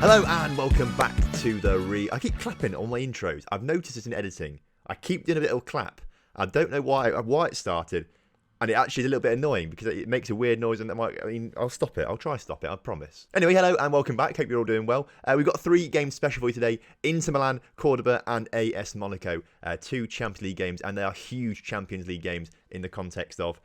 Hello and welcome back to the I keep clapping on my intros. I've noticed this in editing. I keep doing a little clap. I don't know why it started, and it actually is a little bit annoying because it makes a weird noise. And I'll stop it. I'll try to stop it. I promise. Anyway, hello and welcome back. Hope you're all doing well. We've got 3 games special for you today: Inter Milan, Cordoba, and AS Monaco. 2 Champions League games, and they are huge Champions League games in the context of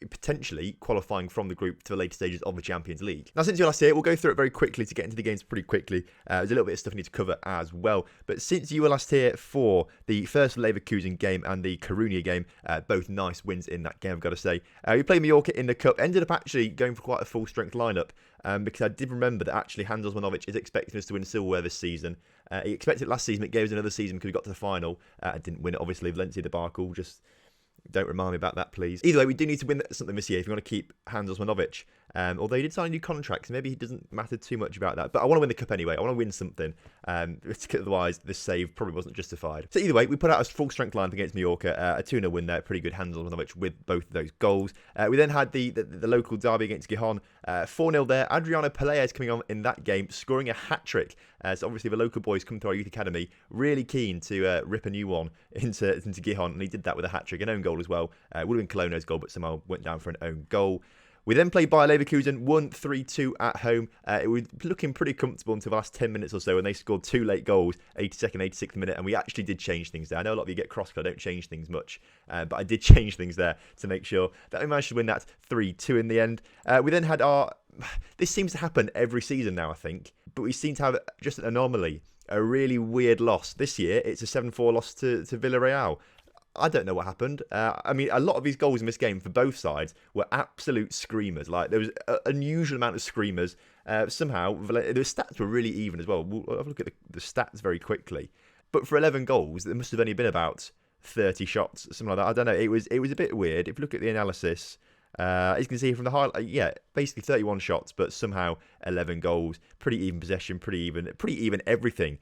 potentially qualifying from the group to the later stages of the Champions League. Now, since you're last here, we'll go through it very quickly to get into the games pretty quickly. There's a little bit of stuff I need to cover as well. But since you were last here for the first Leverkusen game and the Coruña game, both nice wins in that game, I've got to say. We played Mallorca in the Cup, ended up actually going for quite a full-strength lineup because I did remember that actually Hans Osmanovic is expecting us to win silverware this season. He expected it last season, it gave us another season because we got to the final. Didn't win it, obviously. Valencia debacle, just don't remind me about that, please. Either way, we do need to win something this year if you want to keep Hans Osmanovic. Although he did sign a new contract, so maybe he doesn't matter too much about that. But I want to win the Cup anyway. I want to win something. Otherwise, this save probably wasn't justified. So either way, we put out a full-strength lineup against Mallorca. A 2-0 win there. Pretty good Hans Osmanovic with both of those goals. We then had the local derby against Gijon. 4-0 there. Adriano Pelaez coming on in that game, scoring a hat-trick. So obviously the local boys come to our youth academy, really keen to rip a new one into Gijon, and he did that with a hat-trick, an own goal as well. Would have been Cologno's goal, but somehow went down for an own goal. We then played Bayer Leverkusen, won 3-2 at home. It was looking pretty comfortable until the last 10 minutes or so when they scored 2 late goals, 82nd, 86th minute, and we actually did change things there. I know a lot of you get cross because I don't change things much, but I did change things there to make sure that we managed to win that 3-2 in the end. We then had this seems to happen every season now, I think, but we seem to have just an anomaly, a really weird loss. This year, it's a 7-4 loss to Villarreal. I don't know what happened. A lot of these goals in this game for both sides were absolute screamers. Like, there was an unusual amount of screamers. Somehow, the stats were really even as well. We'll have a look at the stats very quickly. But for 11 goals, there must have only been about 30 shots, something like that. I don't know. It was a bit weird. If you look at the analysis, as you can see from the highlight, basically 31 shots, but somehow 11 goals. Pretty even possession, pretty even everything.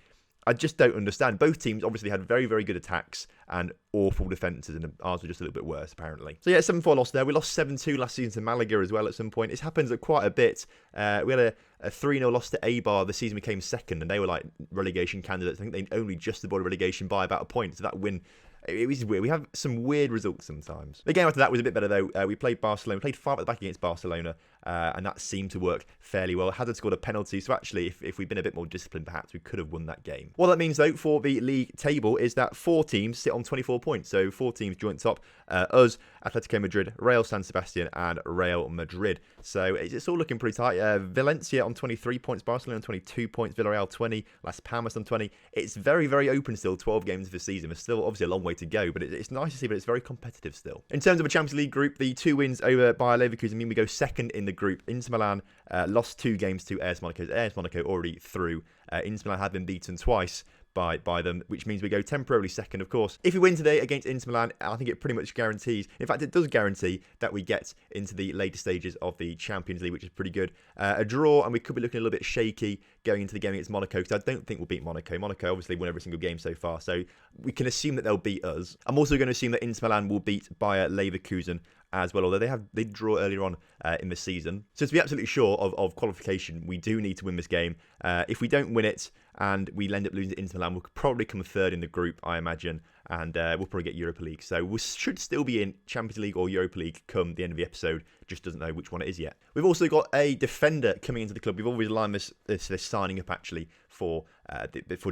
I just don't understand. Both teams obviously had very, very good attacks and awful defences, and ours were just a little bit worse, apparently. So 7-4 loss there. We lost 7-2 last season to Malaga as well at some point. It happens quite a bit. We had a 3-0 loss to Eibar. The season became second, and they were like relegation candidates. I think they only just avoided relegation by about a point. So that win, it was weird. We have some weird results sometimes. The game after that was a bit better, though. We played Barcelona. We played 5 at the back against Barcelona, and that seemed to work fairly well. Hazard scored a penalty, so actually, if we'd been a bit more disciplined, perhaps we could have won that game. What that means, though, for the league table is that 4 teams sit on 24 points. So 4 teams joint top. Us, Atletico Madrid, Real San Sebastian, and Real Madrid. So it's all looking pretty tight. Valencia on 23 points, Barcelona on 22 points, Villarreal 20, Las Palmas on 20. It's very, very open still, 12 games this season. There's still obviously a long way to go, but it's nice to see, but it's very competitive still. In terms of a Champions League group, the 2 wins over Bayer Leverkusen mean we go second in the group. Inter Milan lost 2 games to AS Monaco. AS Monaco already through. Inter Milan had been beaten twice by them, which means we go temporarily second, of course. If we win today against Inter Milan, I think it pretty much guarantees, in fact, it does guarantee that we get into the later stages of the Champions League, which is pretty good. A draw, and we could be looking a little bit shaky going into the game against Monaco, because I don't think we'll beat Monaco. Monaco obviously won every single game so far, so we can assume that they'll beat us. I'm also going to assume that Inter Milan will beat Bayer Leverkusen as well, although they draw earlier on in the season. So to be absolutely sure of qualification, we do need to win this game. If we don't win it and we end up losing to Inter Milan, we'll probably come third in the group, I imagine, and we'll probably get Europa League. So we should still be in Champions League or Europa League come the end of the episode, just doesn't know which one it is yet. We've also got a defender coming into the club. We've always lined this signing up actually for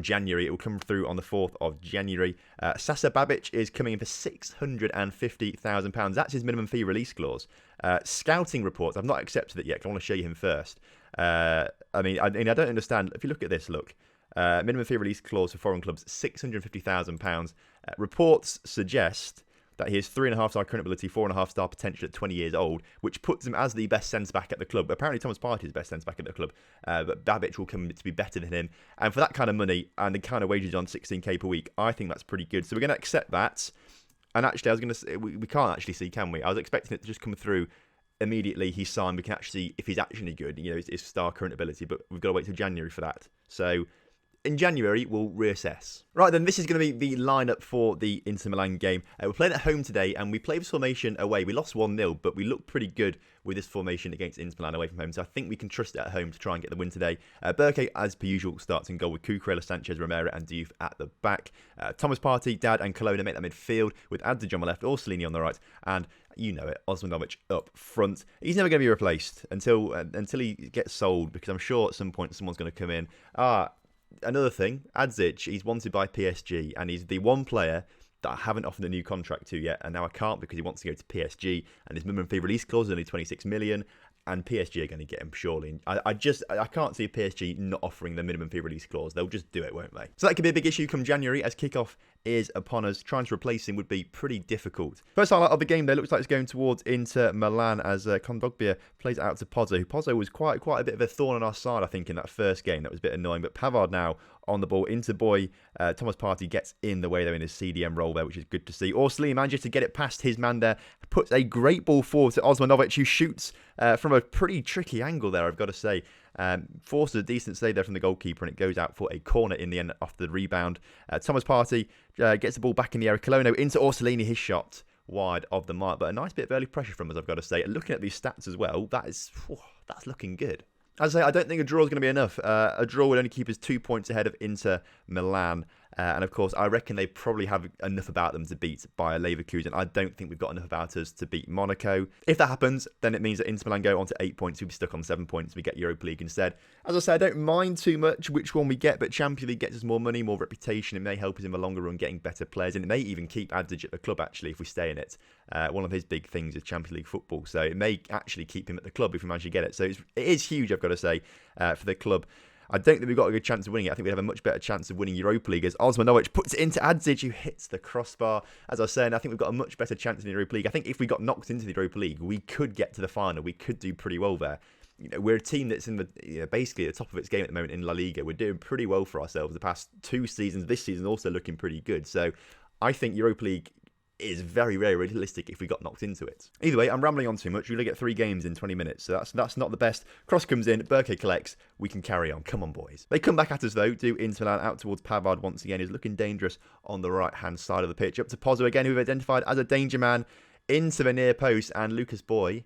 January. It will come through on the 4th of January. Sasa Babic is coming in for £650,000. That's his minimum fee release clause. Scouting reports, I've not accepted it yet, 'cause I want to show you him first. I don't understand. If you look at this, minimum fee release clause for foreign clubs, £650,000. Reports suggest that he has 3.5-star current ability, 4.5-star potential at 20 years old, which puts him as the best centre-back at the club. Apparently Thomas Partey is the best centre-back at the club, but Babic will come to be better than him. And for that kind of money and the kind of wages on 16k per week, I think that's pretty good. So we're going to accept that. And actually, I was going to say, we can't actually see, can we? I was expecting it to just come through immediately he's signed. We can actually see if he's actually good, his star current ability, but we've got to wait till January for that. So in January, we'll reassess. Right then, this is going to be the lineup for the Inter Milan game. We're playing at home today, and we play this formation away. We lost 1-0, but we looked pretty good with this formation against Inter Milan away from home, so I think we can trust it at home to try and get the win today. Berke, as per usual, starts in goal with Cucurella, Sanchez, Romero and Diouf at the back. Thomas Partey, Dad and Colonna make that midfield with Adzich on the left, Orsolini on the right, and you know it, Osmanovic up front. He's never going to be replaced until he gets sold, because I'm sure at some point someone's going to come in. Another thing, Adzich, he's wanted by PSG, and he's the one player that I haven't offered a new contract to yet, and now I can't because he wants to go to PSG, and his minimum fee release clause is only 26 million, and PSG are going to get him surely. I can't see PSG not offering the minimum fee release clause. They'll just do it, won't they? So that could be a big issue come January, as kickoff is upon us. Trying to replace him would be pretty difficult. First highlight of the game, though, looks like it's going towards Inter Milan as Kondogbia plays it out to Pozzo. Pozzo was quite a bit of a thorn on our side, I think, in that first game. That was a bit annoying, but Pavard now on the ball into Boy. Thomas Partey gets in the way, though, in his CDM role there, which is good to see. Orsolini manages to get it past his man there, puts a great ball forward to Osmanovic, who shoots from a pretty tricky angle there, I've got to say. Forces a decent save there from the goalkeeper, and it goes out for a corner in the end after the rebound. Thomas Partey gets the ball back in the air. Colonna into Orsolini, his shot wide of the mark, but a nice bit of early pressure from us, I've got to say. And looking at these stats as well, that's looking good. As I say, I don't think a draw is going to be enough. A draw would only keep us 2 points ahead of Inter Milan. And of course, I reckon they probably have enough about them to beat Bayer Leverkusen. I don't think we've got enough about us to beat Monaco. If that happens, then it means that Inter Milan go on to 8 points. We'll be stuck on 7 points. We get Europa League instead. As I say, I don't mind too much which one we get, but Champions League gets us more money, more reputation. It may help us in the longer run getting better players, and it may even keep Adzich at the club, actually, if we stay in it. One of his big things is Champions League football, so it may actually keep him at the club if we manage to get it. So it is huge, I've got to say, for the club. I don't think we've got a good chance of winning it. I think we have a much better chance of winning Europa League, as Osmanovic puts it into Adzich, who hits the crossbar. As I was saying, I think we've got a much better chance in the Europa League. I think if we got knocked into the Europa League, we could get to the final. We could do pretty well there. You know, we're a team that's in the basically at the top of its game at the moment in La Liga. We're doing pretty well for ourselves the past 2 seasons. This season also looking pretty good. So I think Europa League is very, very realistic if we got knocked into it. Either way, I'm rambling on too much. We only get 3 games in 20 minutes, so that's not the best. Cross comes in, Berke collects, we can carry on. Come on, boys. They come back at us, though, do Inter Milan out towards Pavard once again. He's looking dangerous on the right-hand side of the pitch. Up to Pozzo again, who we've identified as a danger man, into the near post, and Lucas Boy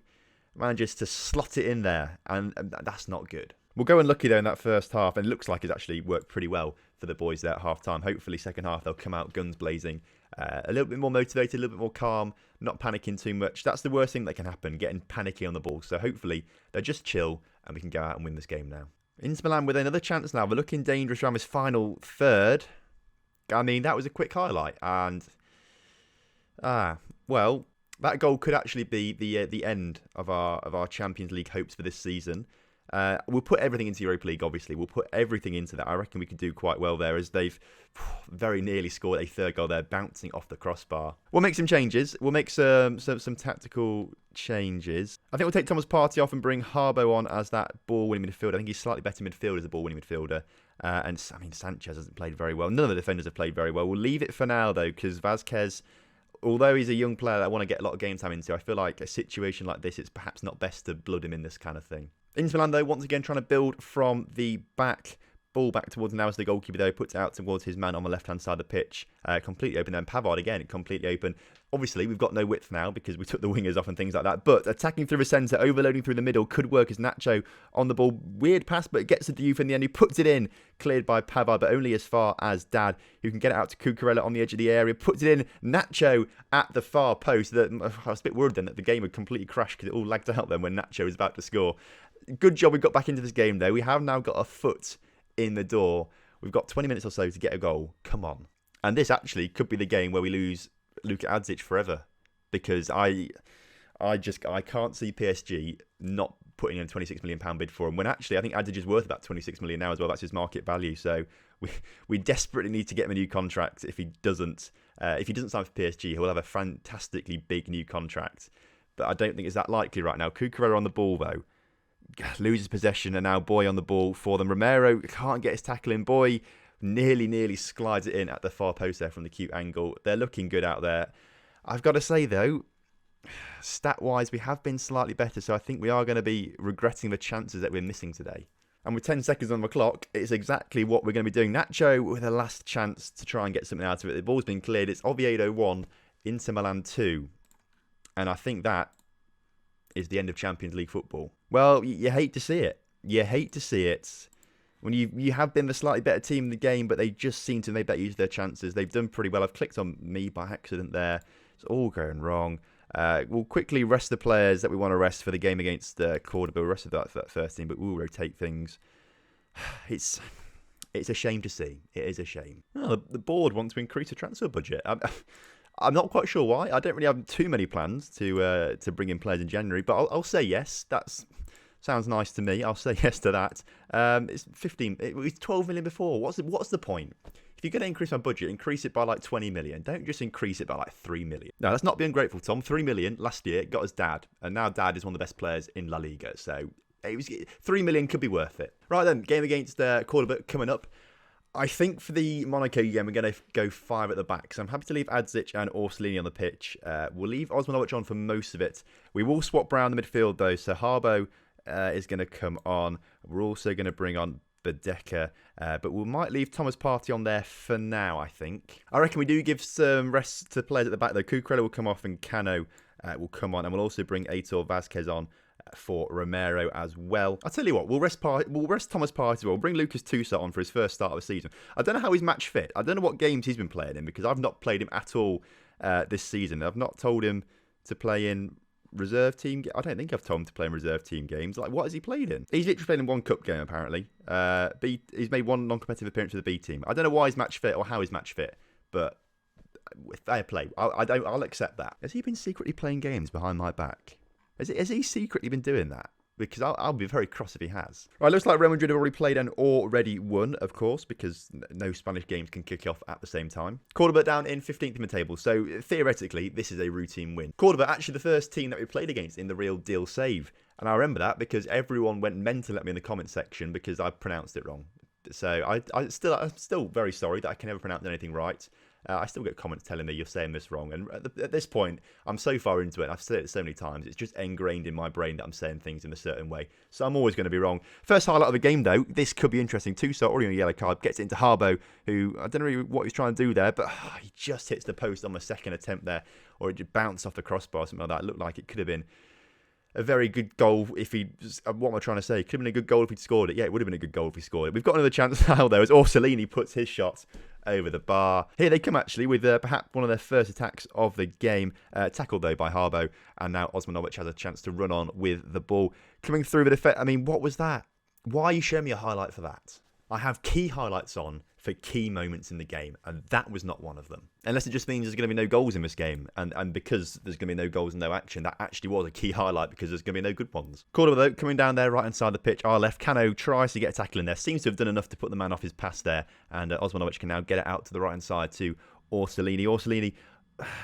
manages to slot it in there, and that's not good. We'll go unlucky, though, in that first half, and it looks like it's actually worked pretty well for the boys there at half-time. Hopefully, second half, they'll come out guns blazing. A little bit more motivated, a little bit more calm, not panicking too much. That's the worst thing that can happen, getting panicky on the ball. So hopefully they're just chill and we can go out and win this game now. Inter Milan with another chance now. They're looking dangerous around this final third. I mean, that was a quick highlight. And, well, that goal could actually be the end of our Champions League hopes for this season. We'll put everything into Europa League, obviously. We'll put everything into that. I reckon we could do quite well there, as they've very nearly scored a third goal there, bouncing off the crossbar. We'll make some changes. We'll make some tactical changes. I think we'll take Thomas Partey off and bring Harbo on as that ball-winning midfielder. I think he's slightly better midfielder as a ball-winning midfielder. And, I mean, Sanchez hasn't played very well. None of the defenders have played very well. We'll leave it for now, though, because Vazquez, although he's a young player that I want to get a lot of game time into, I feel like a situation like this, it's perhaps not best to blood him in this kind of thing. Inter Milan, though, once again trying to build from the back. Ball back towards now as the goalkeeper, though, puts it out towards his man on the left-hand side of the pitch. Completely open. Then Pavard again, completely open. Obviously, we've got no width now because we took the wingers off and things like that. But attacking through the centre, overloading through the middle, could work as Nacho on the ball. Weird pass, but it gets to Diouf in the end, who puts it in. Cleared by Pavard, but only as far as Dad, who can get it out to Cucurella on the edge of the area. Puts it in. Nacho at the far post. I was a bit worried then that the game had completely crashed because it all lagged out then when Nacho was about to score. Good job we got back into this game, though. We have now got a foot in the door. We've got 20 minutes or so to get a goal. Come on. And this actually could be the game where we lose Luka Adzich forever. Because I can't see PSG not putting in a £26 million bid for him. When actually, I think Adzich is worth about £26 million now as well. That's his market value. So we desperately need to get him a new contract. If he doesn't sign for PSG, he will have a fantastically big new contract. But I don't think it's that likely right now. Cucurella on the ball, though. Loses possession, and now Boy on the ball for them. Romero can't get his tackle in. Boy nearly slides it in at the far post there from the cute angle. They're looking good out there. I've got to say, though, stat-wise, we have been slightly better, so I think we are going to be regretting the chances that we're missing today. And with 10 seconds on the clock, it's exactly what we're going to be doing. Nacho with a last chance to try and get something out of it. The ball's been cleared. It's Oviedo 1, Inter Milan 2. And I think that is the end of Champions League football. Well, you hate to see it. You hate to see it. When you have been the slightly better team in the game, but they just seem to make better use of their chances. They've done pretty well. I've clicked on me by accident there. It's all going wrong. We'll quickly rest the players that we want to rest for the game against Cordoba. We'll rest of that first team, but we'll rotate things. It's a shame to see. It is a shame. Oh, the board wants to increase the transfer budget. I'm not quite sure why. I don't really have too many plans to bring in players in January, but I'll say yes. That sounds nice to me. I'll say yes to that. It's 15. It was 12 million before. What's the point? If you're going to increase my budget, increase it by like 20 million. Don't just increase it by like 3 million. No, let's not be ungrateful, Tom. 3 million last year got us Dad. And now Dad is one of the best players in La Liga. So 3 million could be worth it. Right then, game against Cordoba coming up. I think for the Monaco game, we're going to go 5 at the back. So I'm happy to leave Adzic and Orsolini on the pitch. We'll leave Osmanovic on for most of it. We will swap around the midfield though. So Harbo is going to come on. We're also going to bring on Badeka, but we might leave Thomas Partey on there for now, I think. I reckon we do give some rest to players at the back, though. Cucurella will come off and Cano will come on, and we'll also bring Aitor Vazquez on for Romero as well. I'll tell you what, we'll rest Thomas Partey. We'll bring Lucas Toussaint on for his first start of the season. I don't know how he's match fit. I don't know what games he's been playing in, because I've not played him at all this season. I've not told him to play in reserve team. I don't think I've told him to play in reserve team games. Like, what has he played in? He's literally played in one cup game, apparently. He's made one non-competitive appearance for the B team. I don't know why he's match fit or how he's match fit, but fair play. I'll accept that. Has he been secretly playing games behind my back? Has he secretly been doing that? Because I'll be very cross if he has. Right, looks like Real Madrid have already played and already won, of course, because no Spanish games can kick off at the same time. Cordoba down in 15th in the table, so theoretically, this is a routine win. Cordoba, actually the first team that we played against in the Real Deal save. And I remember that because everyone went mental at me in the comment section because I pronounced it wrong. So I'm still very sorry that I can never pronounce anything right. I still get comments telling me you're saying this wrong. And at this point, I'm so far into it. I've said it so many times. It's just ingrained in my brain that I'm saying things in a certain way. So I'm always going to be wrong. First highlight of the game, though. This could be interesting too. So already on a yellow card. Gets it into Harbo, who I don't know really what he's trying to do there. But he just hits the post on the second attempt there. Or it just bounced off the crossbar or something like that. It looked like it could have been a very good goal if he... What am I trying to say? It could have been a good goal if he'd scored it. Yeah, it would have been a good goal if he scored it. We've got another chance now, though, as Orsolini puts his shot over the bar. Here they come, actually, with perhaps one of their first attacks of the game. Tackled, though, by Harbo. And now Osmanovic has a chance to run on with the ball. Coming through with effect. I mean, what was that? Why are you showing me a highlight for that? I have key highlights on for key moments in the game, and that was not one of them. Unless it just means there's going to be no goals in this game, and because there's going to be no goals and no action, that actually was a key highlight because there's going to be no good ones. Cordoba, though, coming down there right inside the pitch, our left. Cano tries to get a tackle in there, seems to have done enough to put the man off his pass there, and Osmanovic can now get it out to the right hand side to Orsolini. Orsolini,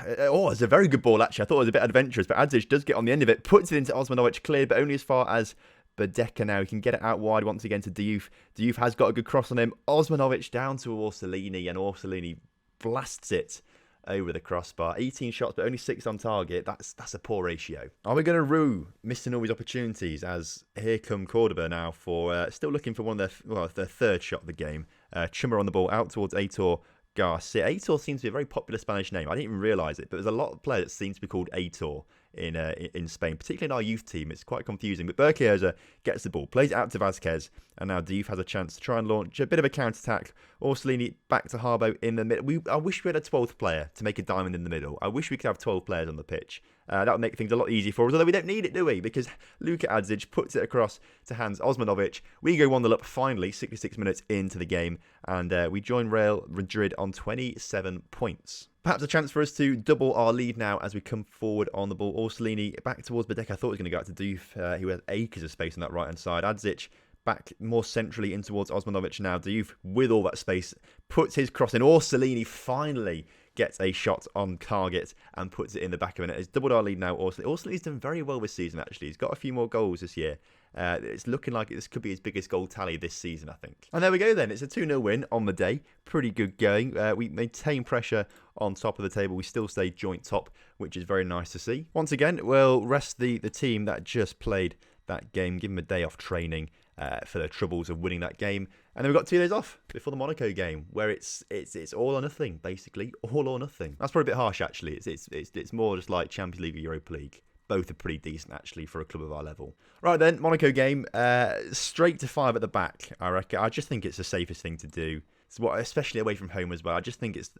it's a very good ball, actually. I thought it was a bit adventurous, but Adzic does get on the end of it, puts it into Osmanovic, cleared, but only as far as Badeka now. He can get it out wide once again to Diouf. Diouf has got a good cross on him. Osmanovic down to Orsolini, and Orsolini blasts it over the crossbar. 18 shots, but only 6 on target. That's a poor ratio. Are we going to rue missing all these opportunities? As here come Cordoba now for still looking for one of their third shot of the game. Chummer on the ball out towards Aitor Garcia. Aitor seems to be a very popular Spanish name. I didn't even realise it, but there's a lot of players that seem to be called Aitor in Spain, particularly in our youth team. It's quite confusing. But Berkioza gets the ball, plays it out to Vazquez, and now Diouf has a chance to try and launch a bit of a counter-attack. Orsolini back to Harbo in the middle. I wish we had a 12th player to make a diamond in the middle. I wish we could have 12 players on the pitch. That would make things a lot easier for us, although we don't need it, do we? Because Luka Adzic puts it across to Hans Osmanovic. We go 1-0 up finally, 66 minutes into the game, and we join Real Madrid on 27 points. Perhaps a chance for us to double our lead now as we come forward on the ball. Orsolini back towards Badeka. I thought he was going to go out to Diouf, who has acres of space on that right-hand side. Adzic back more centrally in towards Osmanovic now. Diouf, with all that space, puts his cross in. Orsolini finally gets a shot on target and puts it in the back of it. It's doubled our lead now. Orsolini's done very well this season, actually. He's got a few more goals this year. It's looking like this could be his biggest goal tally this season, I think. And there we go then. It's a 2-0 win on the day. Pretty good going. We maintain pressure on top of the table. We still stay joint top, which is very nice to see. Once again, we'll rest the team that just played that game, give them a day off training. for the troubles of winning that game. And then we've got 2 days off before the Monaco game, where it's all or nothing, basically. All or nothing. That's probably a bit harsh, actually. It's more just like Champions League or Europa League. Both are pretty decent, actually, for a club of our level. Right then, Monaco game. Straight to 5 at the back, I reckon. I just think it's the safest thing to do. It's what, especially away from home as well. I just think it's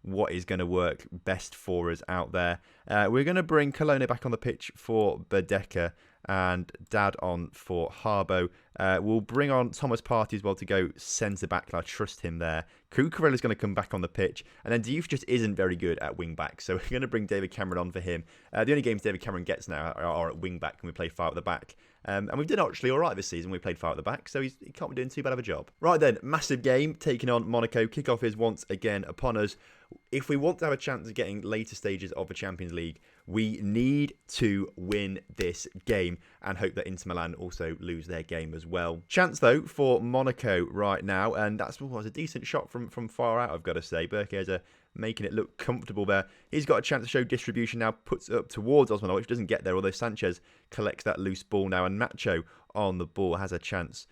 what is going to work best for us out there. We're going to bring Colonna back on the pitch for Badeka and Dad on for Harbo. We'll bring on Thomas Partey as well to go centre-back. I trust him there. Cucurella's going to come back on the pitch. And then Diouf just isn't very good at wing-back. So we're going to bring David Cameron on for him. The only games David Cameron gets now are at wing-back and we play 5 at the back. And we've done actually all right this season. We played 5 at the back, so he can't be doing too bad of a job. Right then, massive game taking on Monaco. Kickoff is once again upon us. If we want to have a chance of getting later stages of the Champions League, we need to win this game and hope that Inter Milan also lose their game as well. Chance, though, for Monaco right now, and that's was a decent shot from far out, I've got to say. Berkeza making it look comfortable there. He's got a chance to show distribution now, puts it up towards Osman, which doesn't get there, although Sanchez collects that loose ball now, and Nacho on the ball has a chance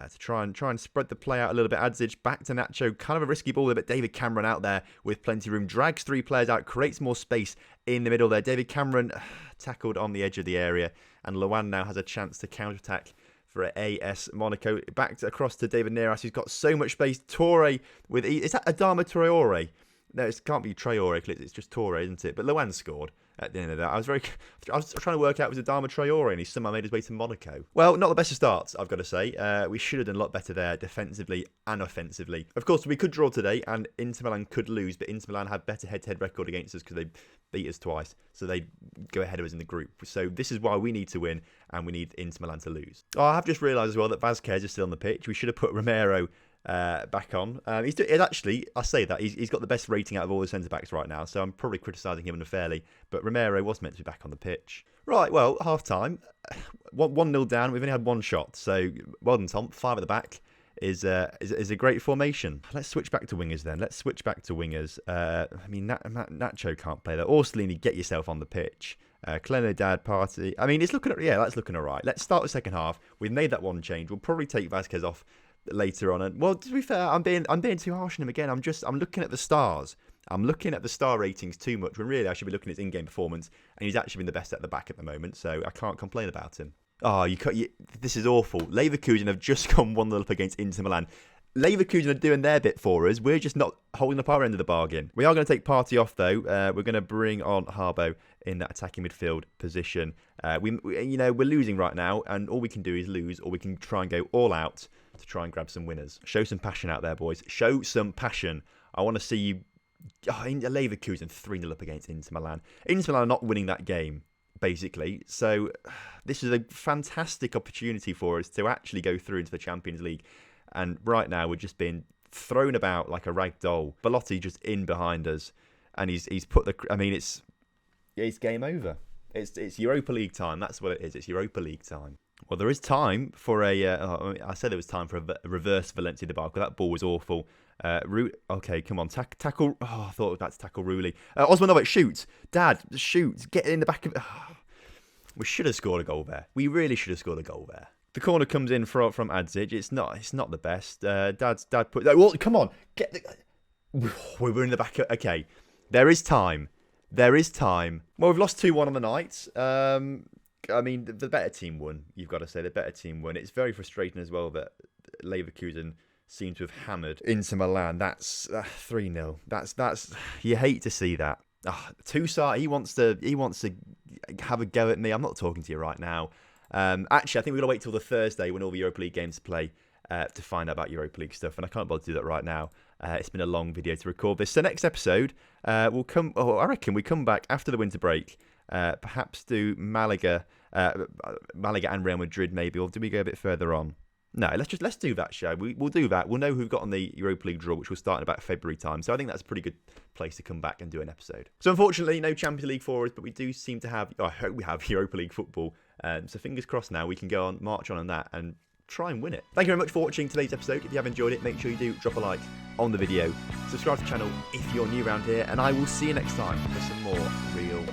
to try and spread the play out a little bit. Adzic back to Nacho, kind of a risky ball there, but David Cameron out there with plenty of room, drags 3 players out, creates more space in the middle there. David Cameron tackled on the edge of the area, and Luan now has a chance to counter-attack for AS Monaco. Back across to David Neras, who's got so much space. Torre with... Is that Adama Traore? No, it can't be Traore, it's just Torre, isn't it? But Luan scored at the end of that. I was trying to work out, was it Adama Traore, and he somehow made his way to Monaco. Well, not the best of starts, I've got to say. We should have done a lot better there, defensively and offensively. Of course, we could draw today, and Inter Milan could lose, but Inter Milan had better head-to-head record against us because they beat us twice, so they go ahead of us in the group. So this is why we need to win, and we need Inter Milan to lose. Oh, I have just realised as well that Vazquez is still on the pitch. We should have put Romero back on. Actually, I say that he's got the best rating out of all the centre backs right now, so I'm probably criticising him unfairly. But Romero was meant to be back on the pitch. Right, well, half time, 1-0 down. We've only had 1 shot, so well done, Tom. 5 at the back is a great formation. Let's switch back to wingers then. I mean, Nacho can't play there. Orsolini, get yourself on the pitch. Colonna, Dad, Partey. I mean, that's looking all right. Let's start the second half. We've made that 1 change. We'll probably take Vazquez off later on, and well, to be fair, I'm being too harsh on him again. I'm looking at the stars. I'm looking at the star ratings too much when really I should be looking at his in-game performance, and he's actually been the best at the back at the moment, so I can't complain about him. Oh, this is awful. Leverkusen have just gone 1-0 up against Inter Milan. Leverkusen are doing their bit for us. We're just not holding up our end of the bargain. We are going to take Partey off, though. We're going to bring on Harbo in that attacking midfield position. We're losing right now, and all we can do is lose, or we can try and go all out to try and grab some winners. Show some passion out there, boys. Show some passion. I want to see you... Leverkusen 3-0 up against Inter Milan. Inter Milan are not winning that game, basically. So this is a fantastic opportunity for us to actually go through into the Champions League. And right now, we're just being thrown about like a rag doll. Belotti just in behind us. And he's put the... I mean, it's game over. It's Europa League time. That's what it is. It's Europa League time. Well, there is time for I said there was time for a reverse Valencia debacle. That ball was awful. Okay, come on. Tackle. Oh, I thought I was about to tackle Rulli. Osmanovic, shoot. Dad, shoot. Get in the back of... We should have scored a goal there. We really should have scored a goal there. The corner comes in from Adzic. It's not the best. Dad put... Well, come on. We were in the back. Okay. There is time. Well, we've lost 2-1 on the night. I mean, the better team won. You've got to say the better team won. It's very frustrating as well that Leverkusen seem to have hammered Inter Milan. That's 3-0. That's you hate to see that. Toussaint, he wants to have a go at me. I'm not talking to you right now. Actually, I think we're gonna wait till the Thursday when all the Europa League games play to find out about Europa League stuff, and I can't bother to do that right now. It's been a long video to record this. So next episode will come. Oh, I reckon we come back after the winter break. Perhaps do Malaga and Real Madrid maybe, or do we go a bit further on? No, let's do that show. We'll do that. We'll know who've got on the Europa League draw, which will start in about February time. So I think that's a pretty good place to come back and do an episode. So unfortunately, no Champions League for us, but we do seem to have. I hope we have Europa League football. So fingers crossed. Now we can go on, march on that, and try and win it. Thank you very much for watching today's episode. If you have enjoyed it, make sure you do drop a like on the video. Subscribe to the channel if you're new around here, and I will see you next time for some more real